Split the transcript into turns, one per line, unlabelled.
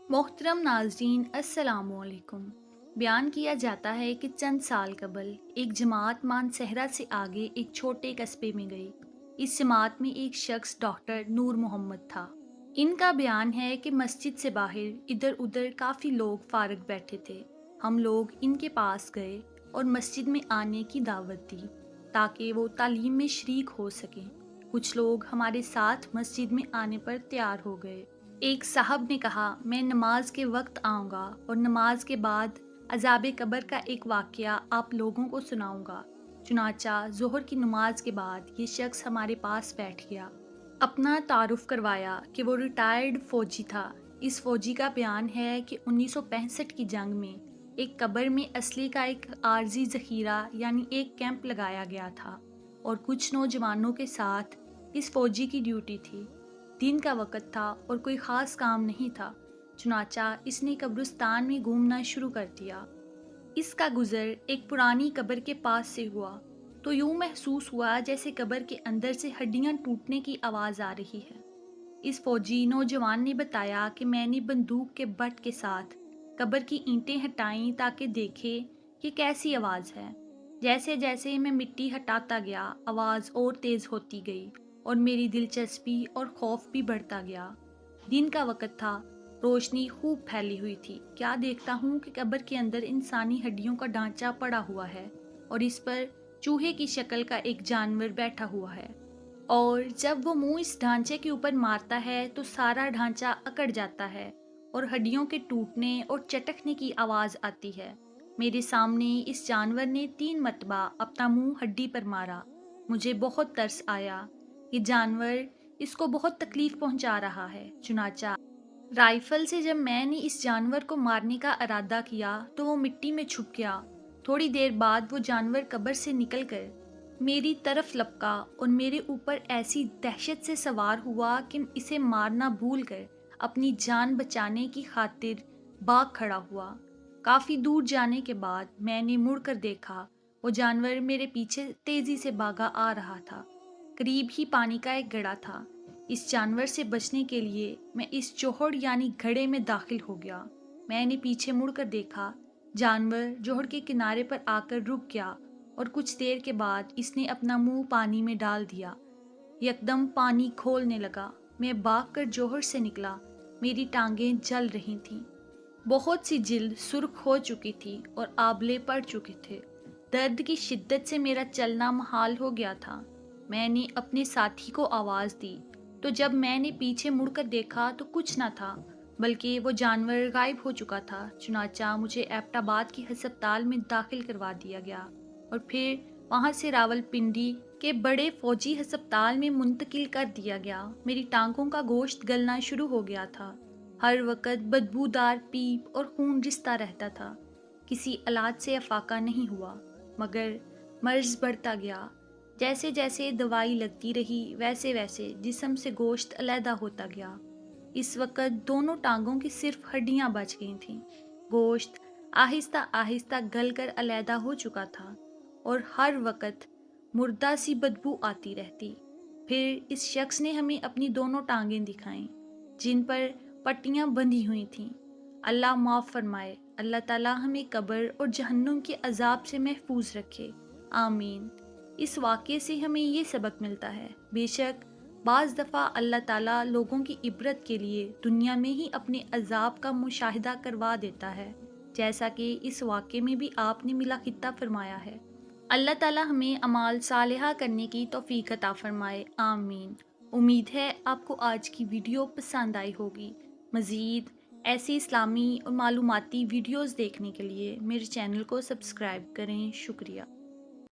मोहतरम नाजरीन अस्सलाम वालेकुम। बयान किया जाता है कि चंद साल कबल एक जमात मानसहरा से आगे एक छोटे कस्बे में गई। इस जमात में एक शख्स डॉक्टर नूर मोहम्मद था। इनका बयान है कि मस्जिद से बाहर इधर उधर काफ़ी लोग फारग बैठे थे। हम लोग इनके पास गए और मस्जिद में आने की दावत दी ताकि वो तालीम में शरीक हो सकें। कुछ लोग हमारे साथ मस्जिद में आने पर तैयार हो गए। एक साहब ने कहा, मैं नमाज के वक्त आऊँगा और नमाज के बाद अज़ाब कब्र का एक वाक़या आप लोगों को सुनाऊँगा। चुनाचा ज़ोहर की नमाज के बाद ये शख्स हमारे पास बैठ गया। अपना तारुफ करवाया कि वो रिटायर्ड फ़ौजी था। इस फ़ौजी का बयान है कि 1965 की जंग में एक कब्र में असले का एक आर्जी ज़ख़ीरा यानी एक कैंप लगाया गया था और कुछ नौजवानों के साथ इस फ़ौजी की ड्यूटी थी। दिन का वक़्त था और कोई ख़ास काम नहीं था। चुनाचा इसने कब्रिस्तान में घूमना शुरू कर दिया। इसका गुज़र एक पुरानी कब्र के पास से हुआ तो यूं महसूस हुआ जैसे कब्र के अंदर से हड्डियां टूटने की आवाज़ आ रही है। इस फौजी नौजवान ने बताया कि मैंने बंदूक के बट के साथ कब्र की ईंटें हटाईं ताकि देखे कि कैसी आवाज़ है। जैसे जैसे मैं मिट्टी हटाता गया आवाज़ और तेज़ होती गई और मेरी दिलचस्पी और खौफ भी बढ़ता गया। दिन का वक़्त था, रोशनी खूब फैली हुई थी। क्या देखता हूँ कि कब्र के अंदर इंसानी हड्डियों का ढांचा पड़ा हुआ है और इस पर चूहे की शक्ल का एक जानवर बैठा हुआ है और जब वो मुंह इस ढांचे के ऊपर मारता है तो सारा ढांचा अकड़ जाता है और हड्डियों के टूटने और चटकने की आवाज़ आती है। मेरे सामने इस जानवर ने 3 मरतबा अपना मुंह हड्डी पर मारा। मुझे बहुत तरस आया। ये जानवर इसको बहुत तकलीफ पहुंचा रहा है। चुनाचा राइफल से जब मैंने इस जानवर को मारने का इरादा किया तो वो मिट्टी में छुप गया। थोड़ी देर बाद वो जानवर कब्र से निकलकर मेरी तरफ लपका और मेरे ऊपर ऐसी दहशत से सवार हुआ कि इसे मारना भूलकर अपनी जान बचाने की खातिर भाग खड़ा हुआ। काफी दूर जाने के बाद मैंने मुड़कर देखा, वो जानवर मेरे पीछे तेजी से भागा आ रहा था। करीब ही पानी का एक गड्ढा था। इस जानवर से बचने के लिए मैं इस जोहड़ यानी घड़े में दाखिल हो गया। मैंने पीछे मुड़कर देखा, जानवर जोहड़ के किनारे पर आकर रुक गया और कुछ देर के बाद इसने अपना मुंह पानी में डाल दिया। यकदम पानी खोलने लगा। मैं भागकर जोहड़ से निकला। मेरी टांगें जल रही थीं। बहुत सी जिल्द सुर्ख हो चुकी थी और आबले पड़ चुके थे। दर्द की शिद्दत से मेरा चलना मुहाल हो गया था। मैंने अपने साथी को आवाज़ दी तो जब मैंने पीछे मुड़कर देखा तो कुछ न था, बल्कि वो जानवर गायब हो चुका था। चुनाचा मुझे एबटाबाद की हस्पताल में दाखिल करवा दिया गया और फिर वहाँ से रावलपिंडी के बड़े फौजी हस्पताल में मुंतकिल कर दिया गया। मेरी टांगों का गोश्त गलना शुरू हो गया था। हर वक्त बदबूदार पीप और खून रिसता रहता था। किसी इलाज से अफाका नहीं हुआ, मगर मर्ज बढ़ता गया। जैसे जैसे दवाई लगती रही वैसे वैसे जिस्म से गोश्त अलहदा होता गया। इस वक्त दोनों टांगों की सिर्फ हड्डियां बच गई थीं। गोश्त आहिस्ता आहिस्ता गलकर अलहदा हो चुका था और हर वक्त मुर्दा सी बदबू आती रहती। फिर इस शख्स ने हमें अपनी दोनों टांगें दिखाईं जिन पर पट्टियां बंधी हुई थीं। अल्लाह माफ़ फरमाए। अल्लाह ताला हमें कब्र और जहन्नुम के अजाब से महफूज रखे। आमीन। इस वाक़े से हमें ये सबक मिलता है, बेशक बाज़ दफ़ा अल्लाह ताला लोगों की इबरत के लिए दुनिया में ही अपने अजाब का मुशाहिदा करवा देता है, जैसा कि इस वाक़े में भी आपने मिला खित्ता फरमाया है। अल्लाह ताला हमें अमाल सालिहा करने की तौफीक अता फरमाए। आमीन। उम्मीद है आपको आज की वीडियो पसंद आई होगी। मज़ीद ऐसी इस्लामी और मालूमाती वीडियोज़ देखने के लिए मेरे चैनल को सब्सक्राइब करें। शुक्रिया।